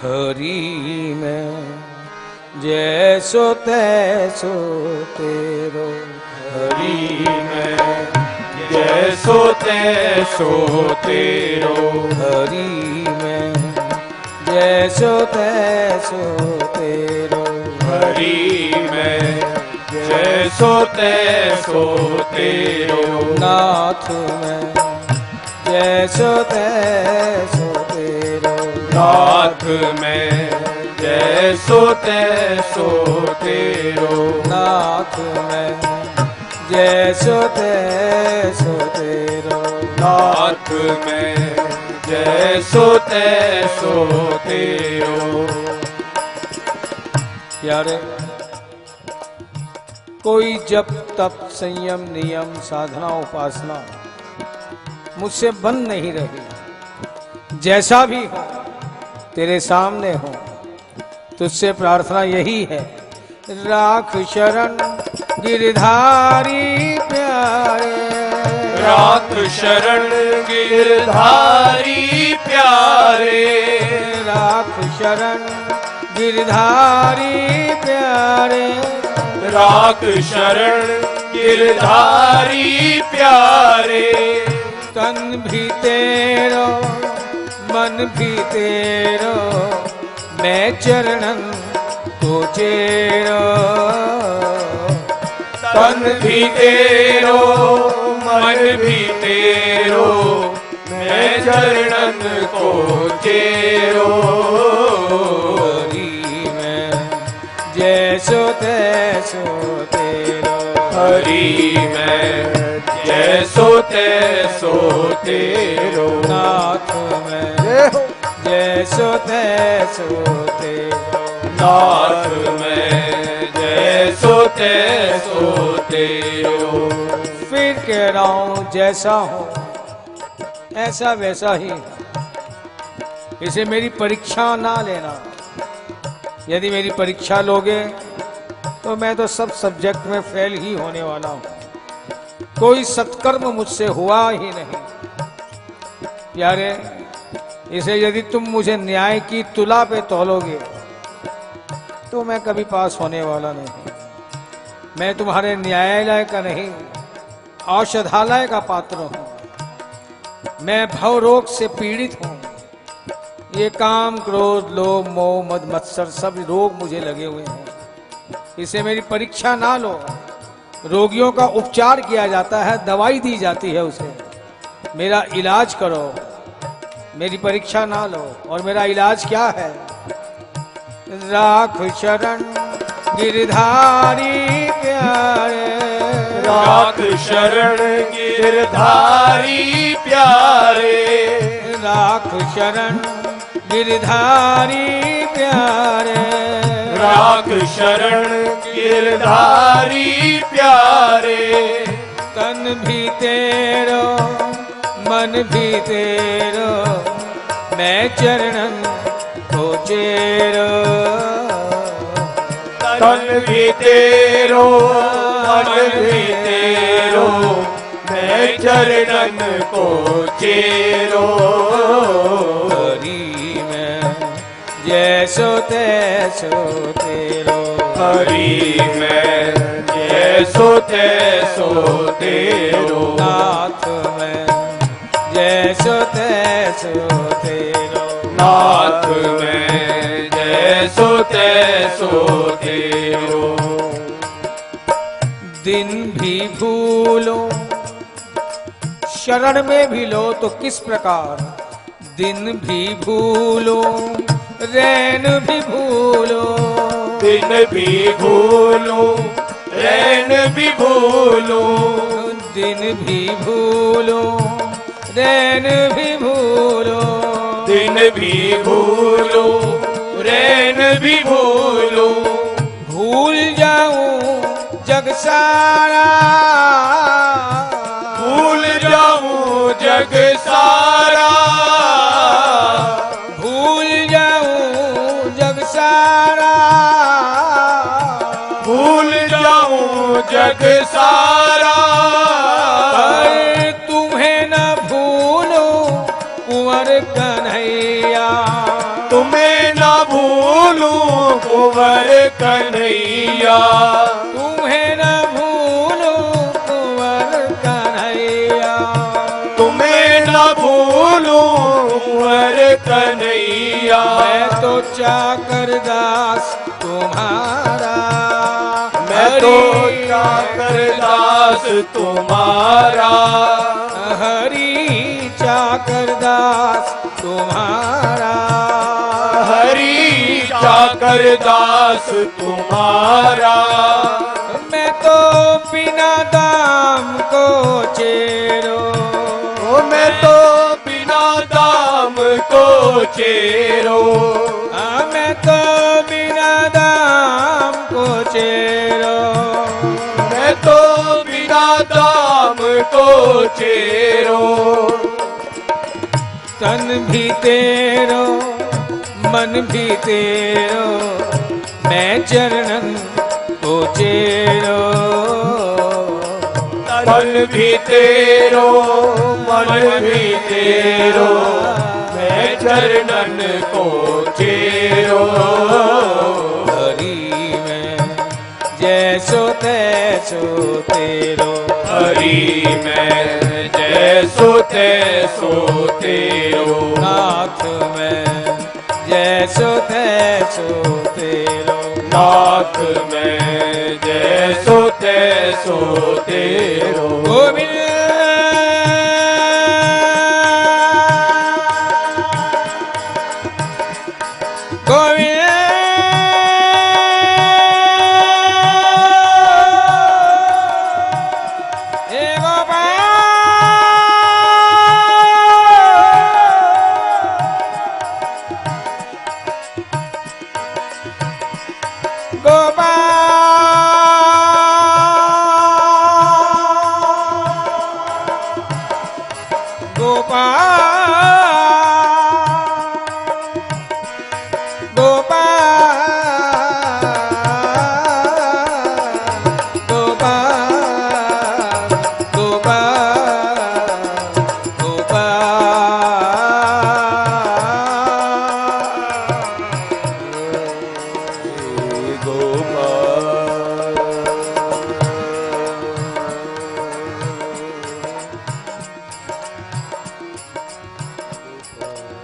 हरि में जैसो तैसो तेरो, हरि में जैसो तैसो तेरो, हरि में जैसो तैसो तेरो, हरि में जैसो तैसो तेरो, नाथ में जैसो तैसो तेरो, नाथ में जैसो तैसो तेरो, नाथ में जैसो तैसो तेरो, नाथ में जैसो तैसो तेरो। प्यारे, कोई जप तप संयम नियम साधना उपासना मुझसे बन नहीं रही। जैसा भी हो तेरे सामने हो, तुझसे प्रार्थना यही है, राख शरण गिरधारी प्यारे, राख शरण गिरधारी प्यारे, राख शरण गिरधारी प्यारे, राख शरण गिरधारी प्यारे। तन भी तेरो मन भी तेरो, मैं चरणन को चेरो, तन भी तेरो मन भी तेरो, मैं चरणन को चेरो। हरि में जैसो तैसो तेरो, हरि में जैसो तैसो तेरो, नाथ में जैसो तैसो तेरो, नाथ में जैसो तैसो तेरो। फिर कह रहा हूं, जैसा हो ऐसा वैसा ही, इसे मेरी परीक्षा ना लेना। यदि मेरी परीक्षा लोगे तो मैं तो सब सब्जेक्ट में फेल ही होने वाला हूं। कोई सत्कर्म मुझसे हुआ ही नहीं। प्यारे, इसे यदि तुम मुझे न्याय की तुला पे तौलोगे तो मैं कभी पास होने वाला नहीं। मैं तुम्हारे न्यायालय का नहीं, औषधालय का पात्र हूं। मैं भव रोग से पीड़ित हूं। ये काम क्रोध लोभ मोह मद मत्सर सब रोग मुझे लगे हुए हैं। इसे मेरी परीक्षा ना लो। रोगियों का उपचार किया जाता है, दवाई दी जाती है उसे। मेरा इलाज करो, मेरी परीक्षा ना लो। और मेरा इलाज क्या है? राख शरण गिरधारी प्यारे, राख शरण गिरधारी प्यारे, राख शरण गिरधारी प्यारे, राख शरण गिरधारी प्यारे। तन भी तेरो मन भी तेरो, मैं चरणन को चेरो, तन भी तेरो मन भी तेरो, मैं चरणन को चेरो। हरि में जैसो तैसो तेरो, हरि में जैसो तैसो तेरो, नाथ में जैसो तैसो तेरो, नाथ में जैसो तैसो तेरो। दिन भी भूलो शरण में भी लो तो किस प्रकार? दिन भी भूलो रैन भी भूलो, दिन भी भूलो रैन भी भूलो, दिन भी भूलो रैन भी भूलो, दिन भी भूलो रैन भी भूलो। भूल जाऊं जग सारा, भूल जाऊं जग सारा, भूल जाऊं जग सारा, भूल जाऊं जग सारा। पर तुम्हें न भूलो कुंवर कन्हैया, तुम्हें न न भूलूं कुंवर कन्हैया, तुम्हें न भूलूं कुंवर कन्हैया, तुम्हें न भूलूं कुंवर कन्हैया। मैं तो चाकर दास तुम्हारा, मैं तो चाकर दास तुम्हारा, हरि चाकर दास तुम्हारा, हरि चाकर दास तुम्हारा। मैं तो बिना दाम को चेरो, मैं तो बिना दाम को चेरो, मैं तो बिना दाम को चेरो, मैं तो बिना दाम को चेरो। तन भी तेरो मन भी तेरो, मैं चरणन को चेरो, तन भी तेरो मन भी तेरो, मैं चरणन को चेरो। हरि में जैसो तैसो तेरो, हरि में जैसो तैसो तेरो, नाथ में जैसो तैसो तेरो, नाथ में जैसो तैसो तेरो। गोविंद गोविंद हे गोपाल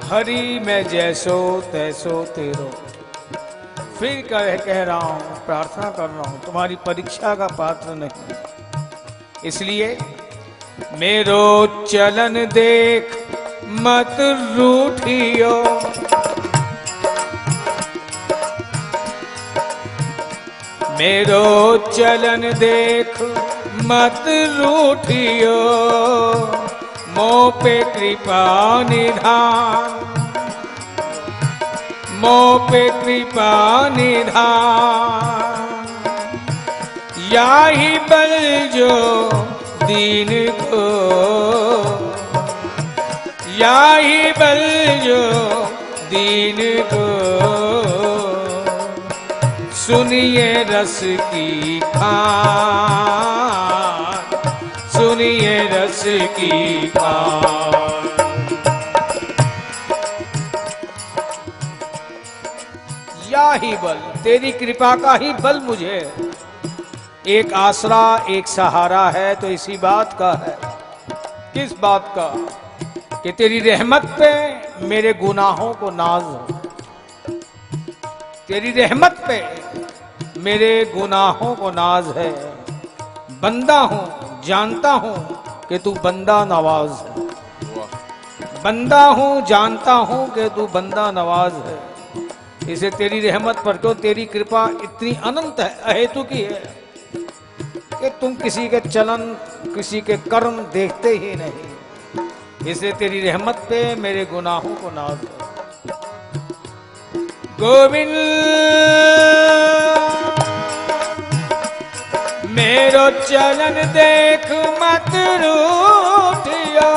हरि में जैसो तैसो तेरो। फिर कह रहा हूं, प्रार्थना कर रहा हूं, तुम्हारी परीक्षा का पात्र नहीं। इसलिए मेरो चलन देख मत रूठियो, मेरो चलन देख मत रूठियो, मोह पे कृपा निधान, मोह पे कृपा निधान, याही बल जो दीन को, याही बल जो दीन को, सुनिए रस की खान, सुनिए रस की खान। या ही बल, तेरी कृपा का ही बल मुझे एक आसरा एक सहारा है, तो इसी बात का है। किस बात का? कि तेरी रहमत पे मेरे गुनाहों को नाज हो, तेरी रहमत पे मेरे गुनाहों को नाज है। बंदा हूं, जानता हूं कि तू बंदा नवाज है, बंदा हूं, जानता हूं कि तू बंदा नवाज है। इसे तेरी रहमत पर, क्यों तेरी कृपा इतनी अनंत है, अहेतु की है कि तुम किसी के चलन, किसी के कर्म देखते ही नहीं। इसे तेरी रहमत पे मेरे गुनाहों को नाज है। गोविंद मेरो चलन देख मत रूठियो,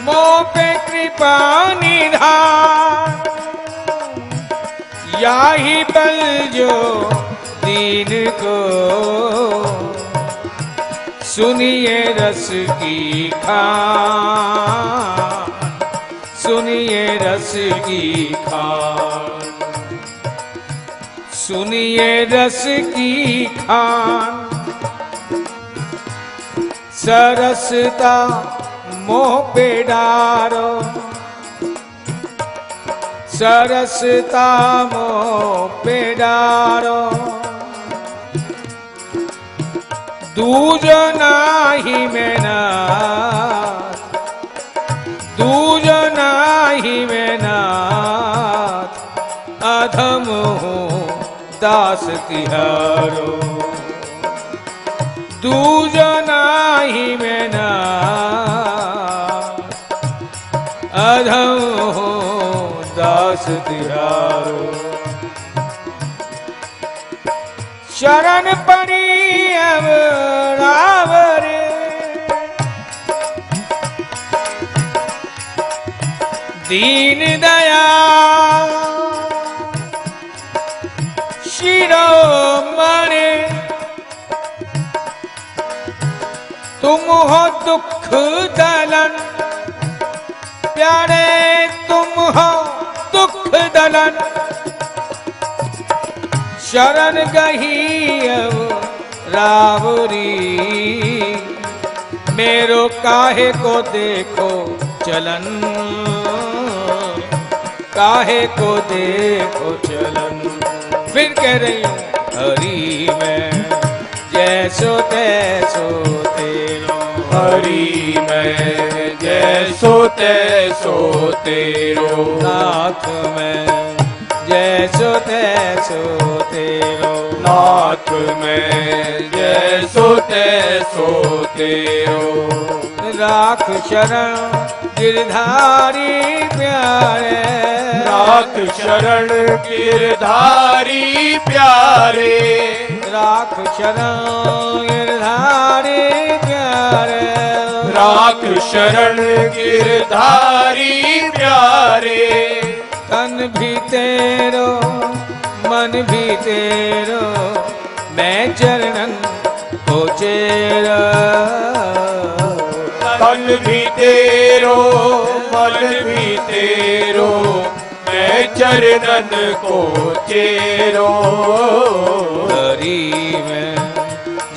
मोह पे कृपा निधान, याही बल जो दीन को, सुनिए रस की खान, सुनिए रस की खान, सुनिए रस की खान, सरसता मोह पे डारो, सरसता मोह पे डारो, दूज नाही में नाथ, दूज नाही में नाथ, अधम हूँ दास तिहारो, दूज नाही में नाथ, अधम हूँ दास तिहारो। शरण पड़ी अब रावरे, दीन दया शिरोमणि, तुम हो दुख दलन, प्यारे तुम हो दुख दलन, शरण गही अब रावरी, मेरो काहे को देखो चलन, काहे को देखो चलन। फिर कह रही हूँ हरि में जैसो तैसो तेरो, हरि में जैसो तैसो तेरो, नाथ में जैसो तैसो तेरो, नाथ में जैसो तैसो तेरो। राख शरण गिरधारी प्यारे, राख शरण गिरधारी प्यारे, राख शरण गिरधारी प्यारे, राख शरण गिरधारी प्यारे। तन भी तेरो मन भी तेरो, मैं चरणन को चेरा, तन भी तेरो मन भी तेरो, मैं चरणन को चेरो। हरि में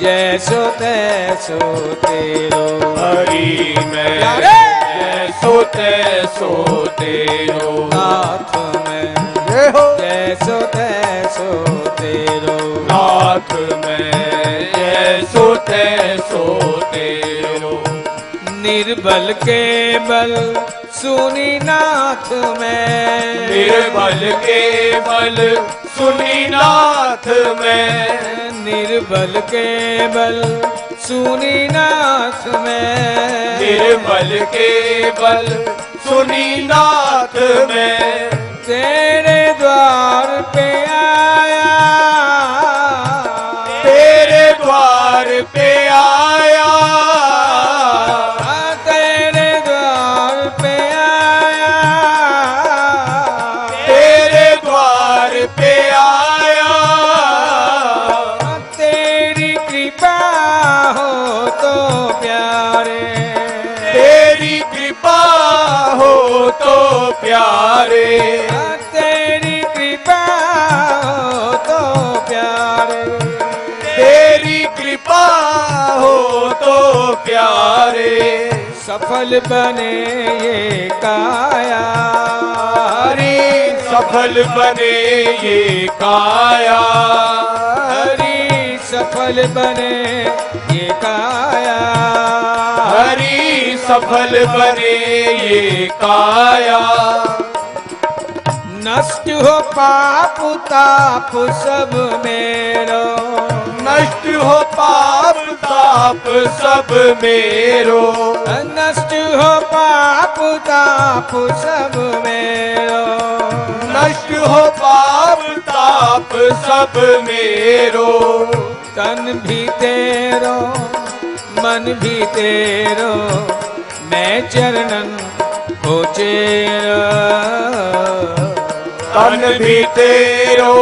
जैसो तैसो तेरो, हरि में जैसो तैसो तेरो, नाथ में जैसो तैसो तेरो, नाथ में जैसो तैसो तेरो। निर्बल के बल सुनी नाथ में, निर्बल के बल सुनी नाथ में, निर्बल के बल सुनी नाथ में, निर्बल के बल सुनी नाथ में। तेरे द्वार पे आया, तेरे द्वार पे आया, तेरे द्वार पे आया, तेरे द्वार पे आया। तेरी कृपा हो तो प्यारे, तेरी कृपा हो तो प्यारे, तेरी कृपा हो तो प्यारे, तेरी कृपा हो तो प्यारे। सफल बने ये काया, हरि सफल बने ये काया, हरि सफल बने ये काया, हरि सफल बने ये काया। नष्ट हो पाप ताप सब मेरो, नष्ट हो पाप ताप सब मेरो, नष्ट हो पाप ताप सब मेरो, नष्ट हो पाप ताप सब मेरो। तन भी तेरो मन भी तेरो, मैं चरणन को चेरा, तन भी तेरो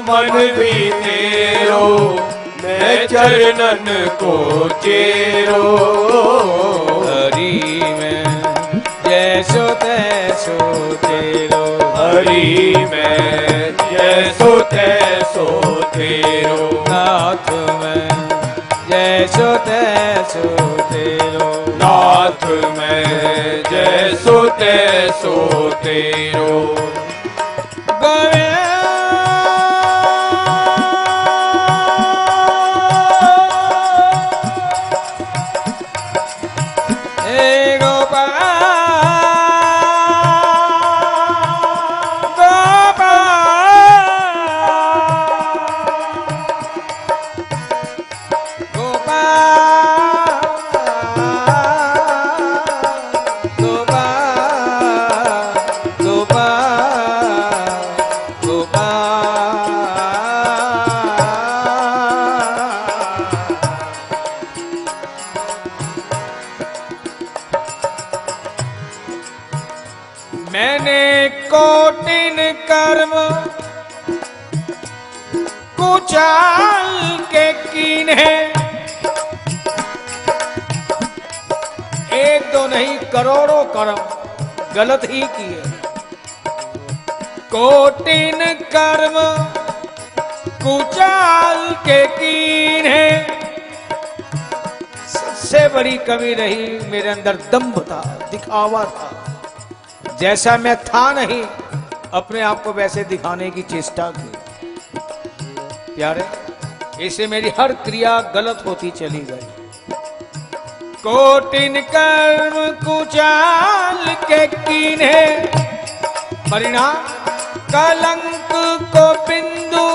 मन भी तेरो, मैं चरणन को चेरो। हरि में जय जैसो तैसो तेरो हरि मैं जैसो तैसो तेरो नाथ मैं जैसो तैसो तेरो नाथ मैं जैसो तैसो तेरो मैंने कोटिन कर्म कुचाल के कीन्हे, एक दो नहीं करोड़ों कर्म गलत ही किए। कोटिन कर्म कुचाल के कीन्हे, सबसे बड़ी कमी रही मेरे अंदर दंभ था, दिखावा था। जैसा मैं था नहीं, अपने आप को वैसे दिखाने की चेष्टा की। प्यारे, इससे मेरी हर क्रिया गलत होती चली गई। कोटिन कर्म कुचाल के कीन्हे, परिणाम कलंक को बिंदु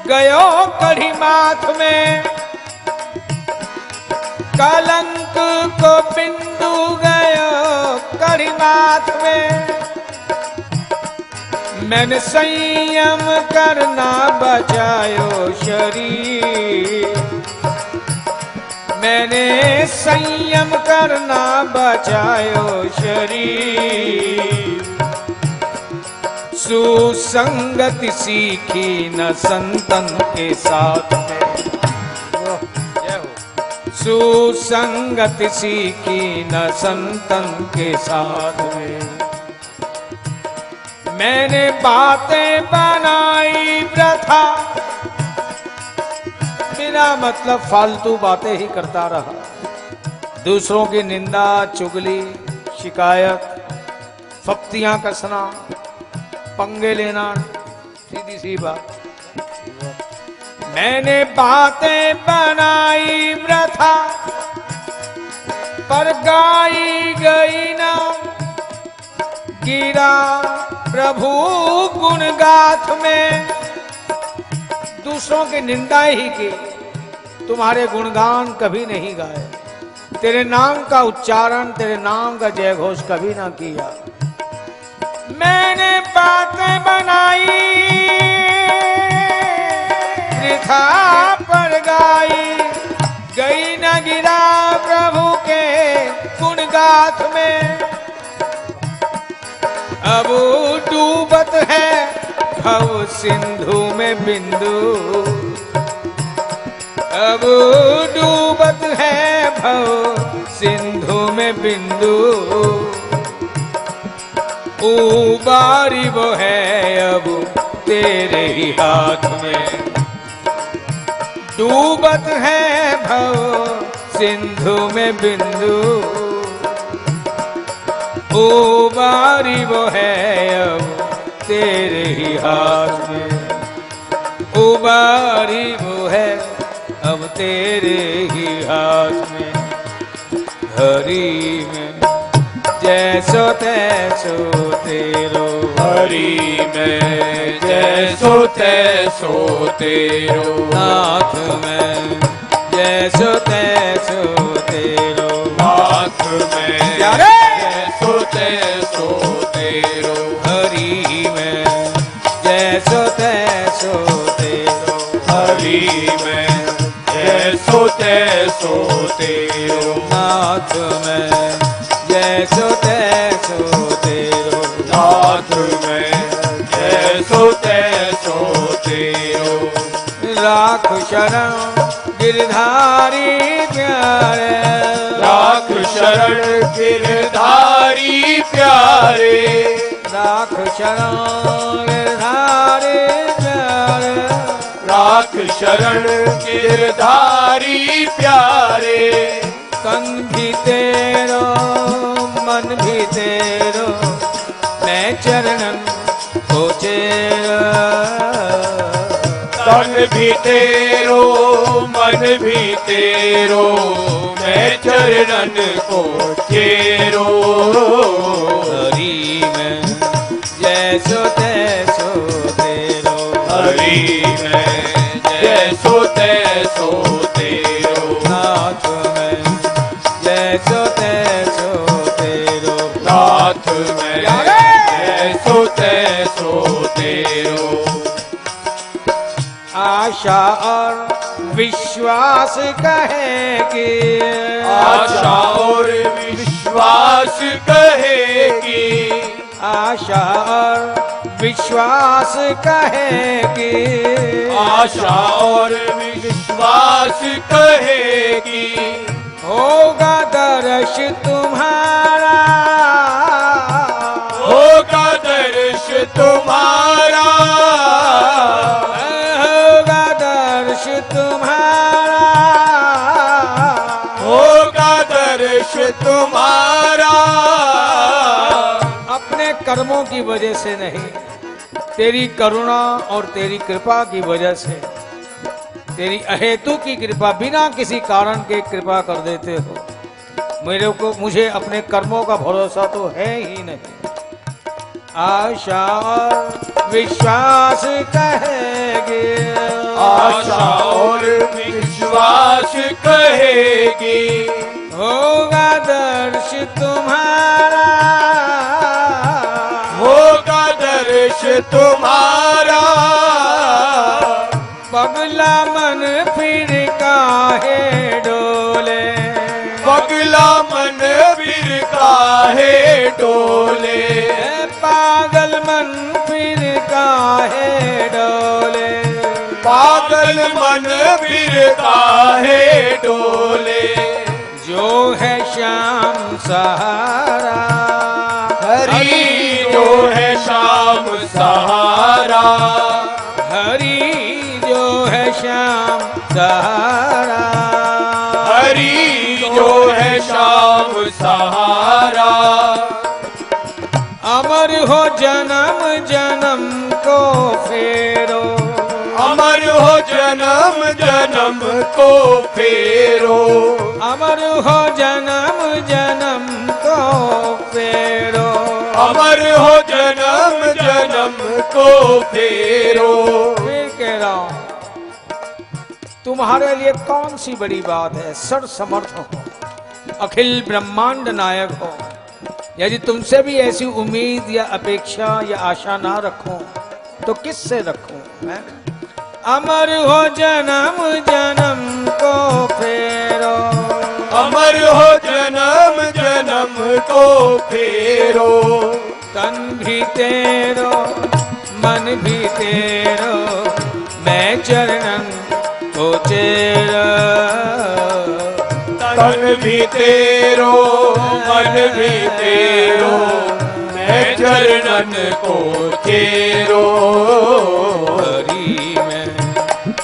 गयो कढ़ी माथ में। कलंक को बिंदु गयो कढ़ी माथ में। मैंने संयम करना बचायो शरीर, मैंने संयम करना बचायो शरीर। सुसंगति सीखी न संतन के साथ में, सुसंगति सीखी न संतन के साथ में। मैंने बातें बनाई वृथा, बिना मतलब फालतू बातें ही करता रहा। दूसरों की निंदा, चुगली, शिकायत, फप्तियां कसना, पंगे लेना, सीधी सी बात। मैंने बातें बनाई वृथा, पर गाई गई ना, गिरा प्रभु गुण गाथ में। दूसरों की निंदा ही की, तुम्हारे गुणगान कभी नहीं गाए, तेरे नाम का उच्चारण, तेरे नाम का जय घोष कभी ना किया। मैंने बातें बनाई वृथा पर गाई गई न, गिरा प्रभु के गुण गाथ में। अब डूबत है भव सिंधु में बिंदु, अब डूबत है भव सिंधु में बिंदु। उबारी वो है अब तेरे ही हाथ में, डूबत है भव सिंधु में बिंदु। उबारी वो है अब तेरे ही हाथ में, उबारी वो है अब तेरे ही हाथ में। हरि में जैसो तैसो तेरो, हरि में जैसो तैसो तेरो नाथ में जैसो तैसो तेरो नाथ में जैसो तैसो तेरो हरि में जैसो तैसो तेरो हरि में जैसो तैसो तेरो नाथ में जैसो तैसो तेरो नाथ में जैसो तैसो तेरो राख शरण गिरधारी प्यारे राख राख शरण गिरधारी प्यारे, राख शरण गिरधारी प्यारे, राख शरण गिरधारी प्यारे। तन भी तेरो मन भी तेरो, मैं चरणन को चेरा। तन भी तेरो मन भी तेरो, मैं चरणन को चेरो। हरि में जैसो तैसो तेरो, हरि में जैसो तैसो तेरो, नाथ में जैसो तैसो तेरो, नाथ में जैसो तैसो तेरो। आशा और विश्वास कहेगी, आशा और विश्वास कहेगी, आशा और विश्वास कहेगी, आशा और विश्वास कहेगी। होगा दर्श तुम्हारा, होगा दर्श तुम्हारा, होगा दर्श तुम्हारा, होगा दर्श तुम्हारा। अपने कर्मों की वजह से नहीं, तेरी करुणा और तेरी कृपा की वजह से, तेरी अहेतु की कृपा, बिना किसी कारण के कृपा कर देते हो। मुझे अपने कर्मों का भरोसा तो है ही नहीं। आशा और विश्वास कहेगी, आशा और विश्वास कहेगी। होगा दर्श तुम्हारा, होगा दर्श तुम्हारा। पगला मन फिर काहे डोले, पगला मन फिर काहे डोले, पागल मन फिर काहे डोले, पागल मन फिर काहे डोले। जो है श्याम सहारा, हरि जो है श्याम सहारा, हरि जो है श्याम सहारा, हरि जो है श्याम सहारा। अमर हो जन्म जन्म को फेरो, अमर हो जन्म जन्म को फेरो, अमर हो जन्म जन्म को फेरो, अमर हो जन्म जन्म को फेरो। फिर कह रहा हूं, तुम्हारे लिए कौन सी बड़ी बात है? सर्व समर्थ हो, अखिल ब्रह्मांड नायक हो। यदि तुमसे भी ऐसी उम्मीद या अपेक्षा या आशा ना रखूं तो किससे रखूं मैं? अमर हो जन्म जन्म को फेरो, अमर हो जन्म जन्म को फेरो। तन भी तेरो मन भी तेरो, मैं चरणन को चेरा। तन भी तेरो मन भी तेरो, मैं चरणन को चेरो। हरि में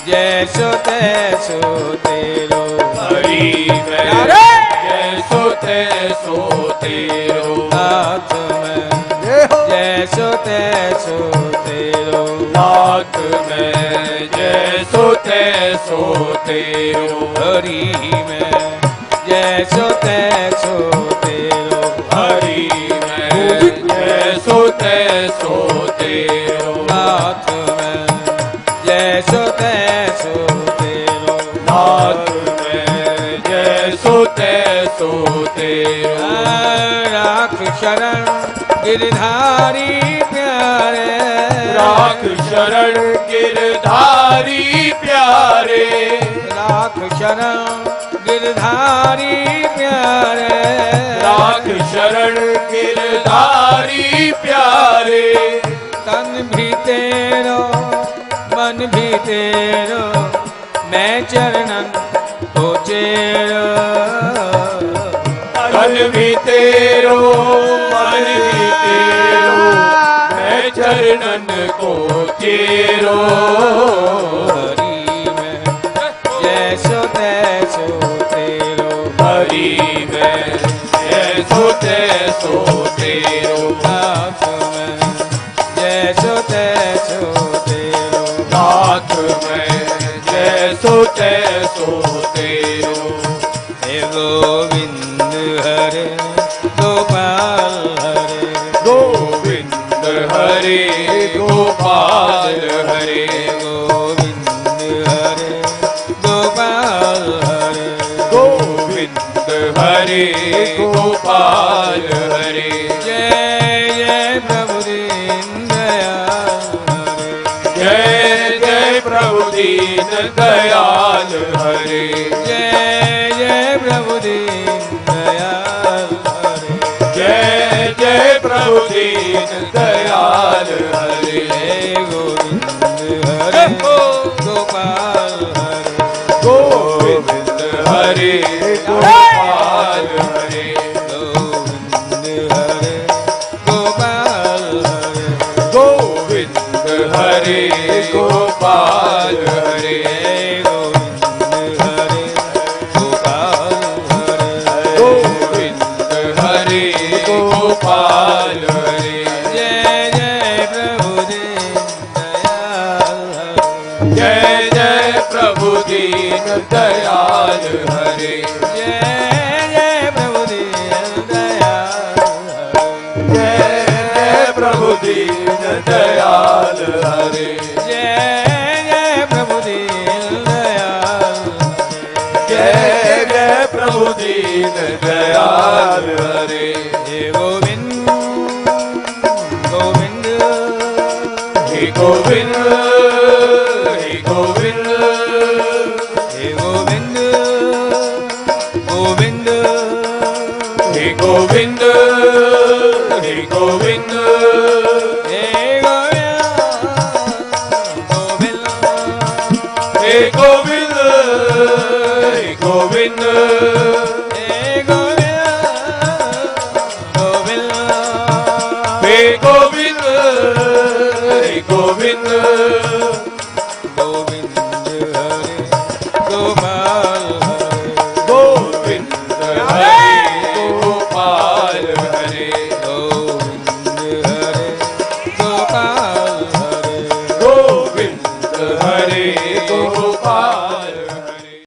जैसो तैसो तेरो, हरि में अरे! जैसो तैसो तेरो, नाथ में जैसो तैसो तेरो, नाथ में जैसो तैसो तेरो। हरि में जैसो तैसो तेरो, हरि में जैसो तैसो तेरो, नाथ में जैसो तैसो तेरो, नाथ में जैसो तैसो तेरो। राख शरण गिरधारी प्यारे, राख शरण गिरधारी प्यारे, राख शरण गिरधारी प्यारे, राख शरण गिरधारी प्यारे। तन भी तेरो मन भी तेरो, मैं चरणन को चेरो। तेरो मन ही तेरो, मैं चरणन को चेरो। हरि में जैसो तैसो तेरो, हरि में जैसो तैसो तेरो, नाथ में जैसो तैसो तेरो, नाथ में जैसो तैसो तेरो। हे गोविंद हरे गोपाल हरे, गोविंद हरे गोपाल हरे, गोविंद हरे गोपाल हरे, गोविंद हरे गोपाल हरे। जय जय प्रभु दीन दयाल हरे, जय जय प्रभु दीन दयाल हरे, जय जय प्रभु दीन दयाल हरे, जय जय प्रभु दीन दयाल हरे। हे गोविंद हरे गोपाल हरे, गोविंद हरे गोपाल हरे, गोविंद हरे गोपाल हरे, गोविंद हरे गोपाल हरे, गोविंद हरे गोपाल हरे, गोविंद हरे गोपाल हरे। जय जय प्रभु दीन दयाल हरे, जय जय प्रभु दीन दयाल हरे, जय जय प्रभु दीन दयाल हरे, जय जय प्रभु दीन दयाल हरे, जय जय प्रभु दीन दयाल हरे, जय जय प्रभु दीन दयाल हरे। हे गोविंद गोविंद हे गोविंद हे गोविंद हे गोविंद गोविंद हे गोविंद हे गोविंद